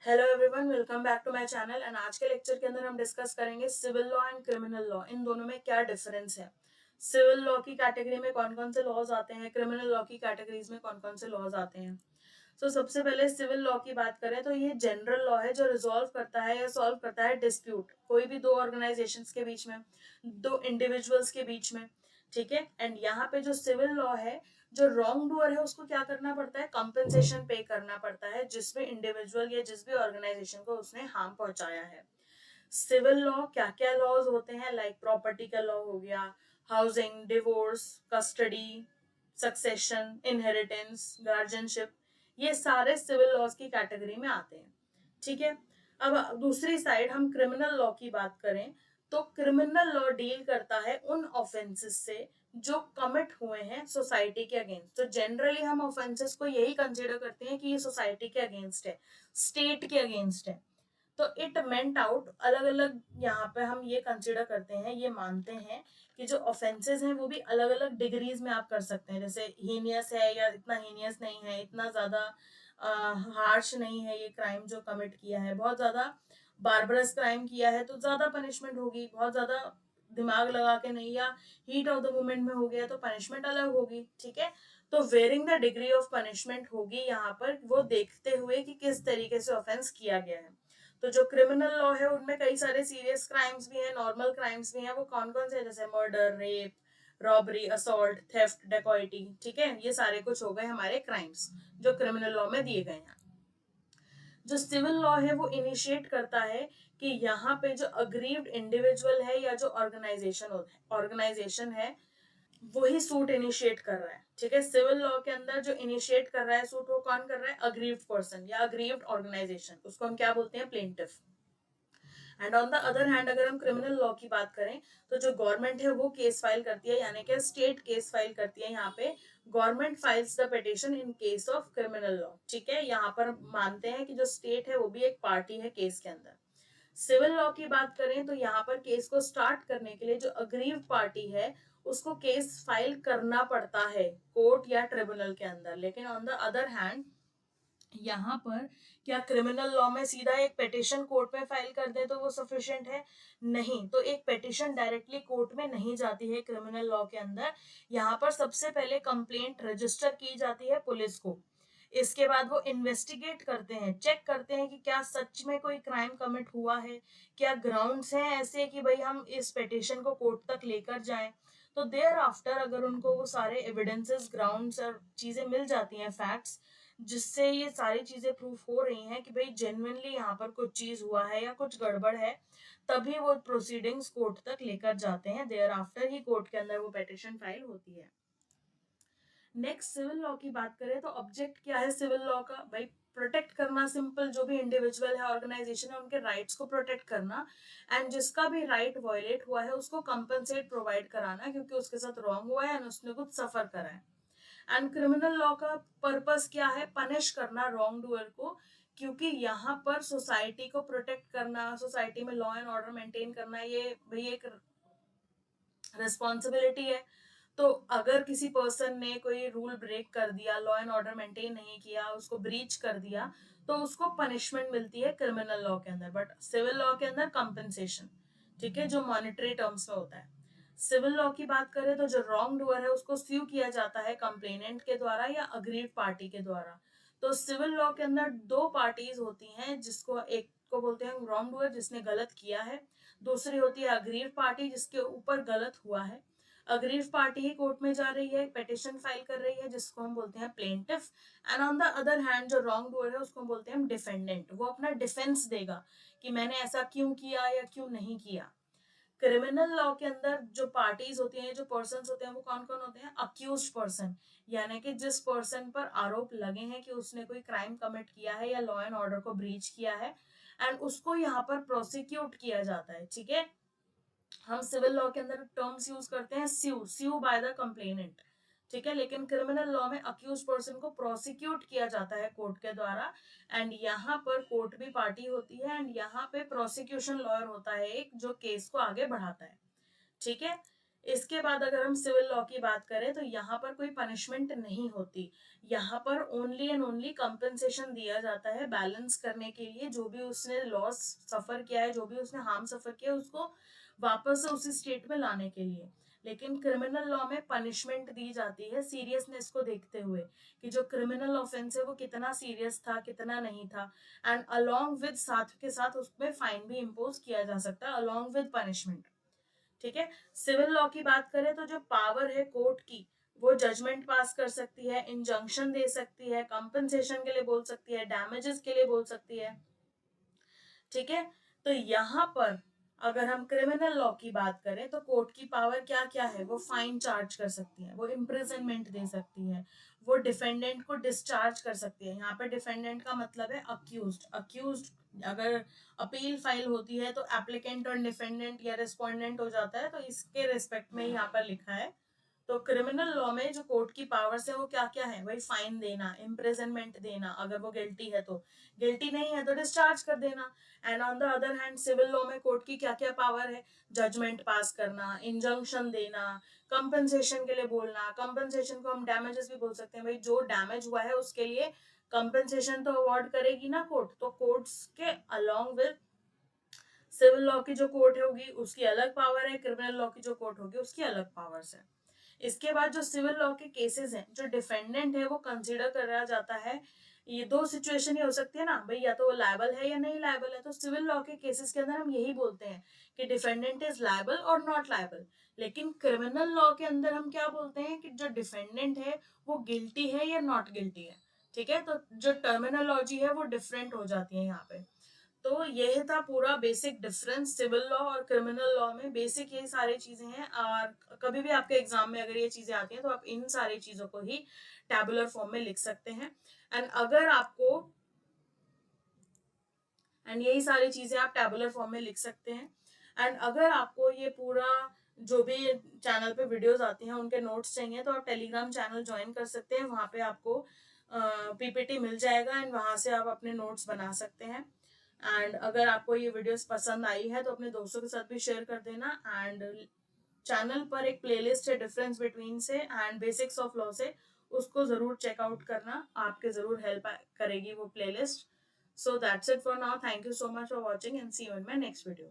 Hello everyone, welcome back to my channel. And आज के lecture के अंदर हम डिस्कस करेंगे civil law and criminal law, इन दोनों में क्या डिफरेंस है। सिविल लॉ की कैटेगरी में कौन कौन से लॉज आते हैं, क्रिमिनल लॉ की कैटेगरीज में कौन कौन से लॉज आते हैं। सबसे पहले सिविल लॉ की बात करें तो ये जनरल लॉ है जो रिजॉल्व करता है या सॉल्व करता है डिस्प्यूट, कोई भी दो ऑर्गेनाइजेशंस के बीच में, दो इंडिविजुअल्स के बीच में। ठीक है। एंड यहाँ पे जो सिविल लॉ है, जो रॉन्ग डूअर है उसको क्या करना पड़ता है, कंपेंसेशन पे करना पड़ता है, जिसमें इंडिविजुअल या जिस भी ऑर्गेनाइजेशन को उसने हार्म पहुंचाया है। सिविल लॉ क्या क्या लॉज होते हैं, लाइक प्रॉपर्टी का लॉ हो गया, housing, divorce, custody, succession, inheritance, guardianship, ये सारे सिविल लॉज की कैटेगरी में आते हैं। ठीक है। अब दूसरी साइड हम क्रिमिनल लॉ की बात करें तो क्रिमिनल लॉ डील करता है उन ऑफेंसेस से जो कमिट हुए हैं सोसाइटी के अगेंस्ट। तो जनरली हम ऑफेंसेस को यही कंसीडर करते हैं कि ये सोसाइटी के अगेंस्ट है, स्टेट के अगेंस्ट है। तो इट मेंट आउट अलग अलग, यहाँ पे हम ये कंसिडर करते हैं, ये मानते हैं कि जो ऑफेंसेस हैं वो भी अलग अलग डिग्रीज में आप कर सकते हैं। जैसे हीनियस है या इतना हीनियस नहीं है, इतना ज्यादा हार्श नहीं है ये क्राइम जो कमिट किया है, बहुत ज्यादा बार्बरस क्राइम किया है तो ज्यादा पनिशमेंट होगी, बहुत ज्यादा दिमाग लगा के नहीं या हीट ऑफ द मोमेंट में हो गया तो पनिशमेंट अलग होगी। ठीक है। तो varying the degree of punishment होगी यहाँ पर, वो देखते हुए कि किस तरीके से ऑफेंस किया गया है। तो जो क्रिमिनल लॉ है उनमें कई सारे सीरियस क्राइम्स भी हैं, नॉर्मल क्राइम्स भी हैं। वो कौन कौन से, जैसे murder, rape, robbery, assault, theft, dacoity. ठीक है, ये सारे कुछ हो गए हमारे क्राइम्स जो क्रिमिनल लॉ में दिए गए हैं। जो सिविल लॉ है वो इनिशिएट करता है कि यहाँ पे जो अग्रीव्ड इंडिविजुअल है या जो ऑर्गेनाइजेशन है वही सूट इनिशिएट कर रहा है। ठीक है। सिविल लॉ के अंदर जो इनिशिएट कर रहा है सूट, वो कौन कर रहा है, अग्रीव्ड पर्सन या अग्रीव्ड ऑर्गेनाइजेशन, उसको हम क्या बोलते हैं, plaintiff. And on the other hand अगर हम क्रिमिनल लॉ की बात करें तो जो गवर्नमेंट है वो केस फाइल करती है, यानी कि स्टेट केस फाइल करती है। यहाँ पे government files the petition in case of criminal law. ठीक है। यहाँ पर मानते हैं कि जो स्टेट है वो भी एक पार्टी है केस के अंदर। सिविल लॉ की बात करें तो यहाँ पर केस को स्टार्ट करने के लिए जो अग्रीव पार्टी है उसको केस फाइल करना पड़ता है कोर्ट या ट्रिब्यूनल के अंदर। लेकिन ऑन द अदर हैंड यहाँ पर क्या क्रिमिनल लॉ में सीधा एक पिटिशन कोर्ट में फाइल कर दे तो वो सफिशिएंट है? नहीं। तो एक पिटिशन डायरेक्टली कोर्ट में नहीं जाती है क्रिमिनल लॉ के अंदर। यहाँ पर सबसे पहले कंप्लेंट रजिस्टर की जाती है पुलिस को। इसके बाद वो इन्वेस्टिगेट करते हैं, चेक करते हैं कि क्या सच में कोई क्राइम कमिट हुआ है, क्या ग्राउंड्स हैं ऐसे कि भाई हम इस पिटिशन को कोर्ट तक लेकर जाएं। तो देयर आफ्टर अगर उनको वो सारे एविडेंसेस, ग्राउंड्स और चीजें मिल जाती हैं, फैक्ट्स, जिससे ये सारी चीजें प्रूफ हो रही हैं कि भाई जेन्युइनली यहाँ पर कुछ चीज हुआ है या कुछ गड़बड़ है, तभी वो प्रोसीडिंग्स कोर्ट तक लेकर जाते हैं। देयर आफ्टर ही कोर्ट के अंदर वो पिटिशन फाइल होती है। नेक्स्ट सिविल लॉ की बात करें तो ऑब्जेक्ट क्या है सिविल लॉ का, भाई प्रोटेक्ट करना, सिंपल। जो भी इंडिविजुअल है, ऑर्गेनाइजेशन है, उनके राइट्स को प्रोटेक्ट करना। एंड जिसका भी राइट वायलेट हुआ है उसको कंपनसेट प्रोवाइड कराना, क्योंकि उसके साथ रॉन्ग हुआ है एंड उसने कुछ सफर करा है। एंड क्रिमिनल लॉ का पर्पस क्या है, पनिश करना रॉन्ग डूअर को, क्योंकि यहाँ पर सोसाइटी को प्रोटेक्ट करना, सोसाइटी में लॉ एंड ऑर्डर मेंटेन करना, ये भाई एक रिस्पॉन्सिबिलिटी है। तो अगर किसी पर्सन ने कोई रूल ब्रेक कर दिया, लॉ एंड ऑर्डर मेंटेन नहीं किया, उसको ब्रीच कर दिया, तो उसको पनिशमेंट मिलती है क्रिमिनल लॉ के अंदर। बट सिविल लॉ के अंदर कंपनसेशन, ठीक है, जो मॉनेटरी टर्म्स में होता है। सिविल लॉ की बात करें तो जो रॉन्ग डूअर है उसको स्यू किया जाता है कंप्लेनेंट के द्वारा या अग्रीड पार्टी के द्वारा। तो सिविल लॉ के अंदर दो पार्टीज होती हैं, जिसको एक को बोलते हैं रॉन्ग डूअर जिसने गलत किया है, दूसरी होती है अग्रीव पार्टी जिसके ऊपर गलत हुआ है। अग्रीव पार्टी ही कोर्ट में जा रही है, पिटिशन फाइल कर रही है, जिसको हम बोलते हैं plaintiff. And on the other hand जो रॉन्ग डूअर है उसको बोलते हैं हम डिफेंडेंट। वो अपना डिफेंस देगा कि मैंने ऐसा क्यों किया या क्यों नहीं किया। क्रिमिनल लॉ के अंदर जो पार्टीज होती हैं, जो पर्सन होते हैं, वो कौन कौन होते हैं, अक्यूज्ड पर्सन, यानी कि जिस पर्सन पर आरोप लगे हैं कि उसने कोई क्राइम कमिट किया है या लॉ एंड ऑर्डर को ब्रीच किया है, एंड उसको यहाँ पर प्रोसिक्यूट किया जाता है। ठीक है। हम सिविल लॉ के अंदर टर्म्स यूज करते हैं स्यू, स्यू बाय द कंप्लेनेंट। ठीक है। लेकिन क्रिमिनल लॉ में अक्यूज पर्सन को प्रोसिक्यूट किया जाता है कोर्ट के द्वारा। एंड यहाँ पर कोर्ट भी पार्टी होती है एंड यहाँ पे प्रोसिक्यूशन लॉयर होता है एक, जो केस को आगे बढ़ाता है। ठीक है। इसके बाद अगर हम सिविल लॉ की बात करें तो यहाँ पर कोई पनिशमेंट नहीं होती, यहाँ पर ओनली एंड ओनली कंपनसेशन दिया जाता है बैलेंस करने के लिए। जो भी उसने लॉस सफर किया है, जो भी उसने हार्म सफर किया है, उसको वापस से उसी स्टेट में लाने के लिए। लेकिन क्रिमिनल लॉ में पनिशमेंट दी जाती है सीरियसनेस को देखते हुए, कि जो क्रिमिनल ऑफेंस है वो कितना सीरियस था, कितना नहीं था, एंड अलोंग विद साथ के साथ उसमें फाइन भी इम्पोज किया जा सकता है अलोंग विद पनिशमेंट। ठीक है। सिविल लॉ की बात करें तो जो पावर है कोर्ट की, वो जजमेंट पास कर सकती है, इंजंक्शन दे सकती है, कंपनसेशन के लिए बोल सकती है, डैमेजेस के लिए बोल सकती है। ठीक है। तो यहाँ पर अगर हम क्रिमिनल लॉ की बात करें तो कोर्ट की पावर क्या क्या है, वो फाइन चार्ज कर सकती है, वो इम्प्रिजनमेंट दे सकती है, वो डिफेंडेंट को डिस्चार्ज कर सकती है। यहाँ पे डिफेंडेंट का मतलब है अक्यूज्ड। अक्यूज्ड अगर अपील फाइल होती है तो एप्लीकेंट और डिफेंडेंट या रिस्पोंडेंट हो जाता है, तो इसके रिस्पेक्ट में यहाँ पर लिखा है। तो क्रिमिनल लॉ में जो कोर्ट की पावर्स है वो क्या क्या है, वही फाइन देना, इम्प्रिजनमेंट देना अगर वो गिल्टी है तो, गिल्टी नहीं है तो डिस्चार्ज कर देना। And on the other hand civil law में कोर्ट की क्या क्या पावर है, जजमेंट पास करना, इंजंक्शन देना, कंपनसेशन के लिए बोलना। कंपनसेशन को हम डैमेजेस भी बोल सकते हैं, भाई जो डैमेज हुआ है उसके लिए कंपनसेशन तो अवार्ड करेगी ना कोर्ट। तो कोर्ट्स के अलोंग विद सिविल लॉ की जो कोर्ट होगी उसकी अलग पावर है, क्रिमिनल लॉ की जो कोर्ट होगी उसकी अलग पावर्स है। इसके बाद जो सिविल लॉ के केसेस हैं, जो डिफेंडेंट है वो कंसीडर करा जाता है। ये दो सिचुएशन ही हो सकती है ना भाई, या तो वो लायबल है या नहीं लायबल है। तो सिविल लॉ के केसेस के अंदर हम यही बोलते हैं कि डिफेंडेंट इज लायबल और नॉट लायबल। लेकिन क्रिमिनल लॉ के अंदर हम क्या बोलते हैं कि जो डिफेंडेंट है वो गिल्टी है या नॉट गिल्टी है। ठीक है। तो जो टर्मिनोलॉजी है वो डिफरेंट हो जाती है यहाँ पे। तो यह था पूरा बेसिक डिफरेंस सिविल लॉ और क्रिमिनल लॉ में। बेसिक ये सारी चीजें हैं, और कभी भी आपके एग्जाम में अगर ये चीजें आती हैं तो आप इन सारी चीजों को ही टैबुलर फॉर्म में लिख सकते हैं। एंड अगर आपको एंड यही सारी चीजें आप टैबुलर फॉर्म में लिख सकते हैं। एंड अगर आपको ये पूरा जो भी चैनल पे वीडियोस आती हैं उनके नोट्स चाहिए तो आप टेलीग्राम चैनल ज्वाइन कर सकते हैं, वहाँ पे आपको पीपीटी मिल जाएगा एंड वहाँ से आप अपने नोट्स बना सकते हैं। एंड अगर आपको ये वीडियोस पसंद आई है तो अपने दोस्तों के साथ भी शेयर कर देना। एंड चैनल पर एक प्लेलिस्ट है डिफरेंस बिटवीन से एंड बेसिक्स ऑफ लॉ से, उसको जरूर चेकआउट करना, आपके जरूर हेल्प करेगी वो playlist. So that's it for now, thank you so much for watching and see you in my next video.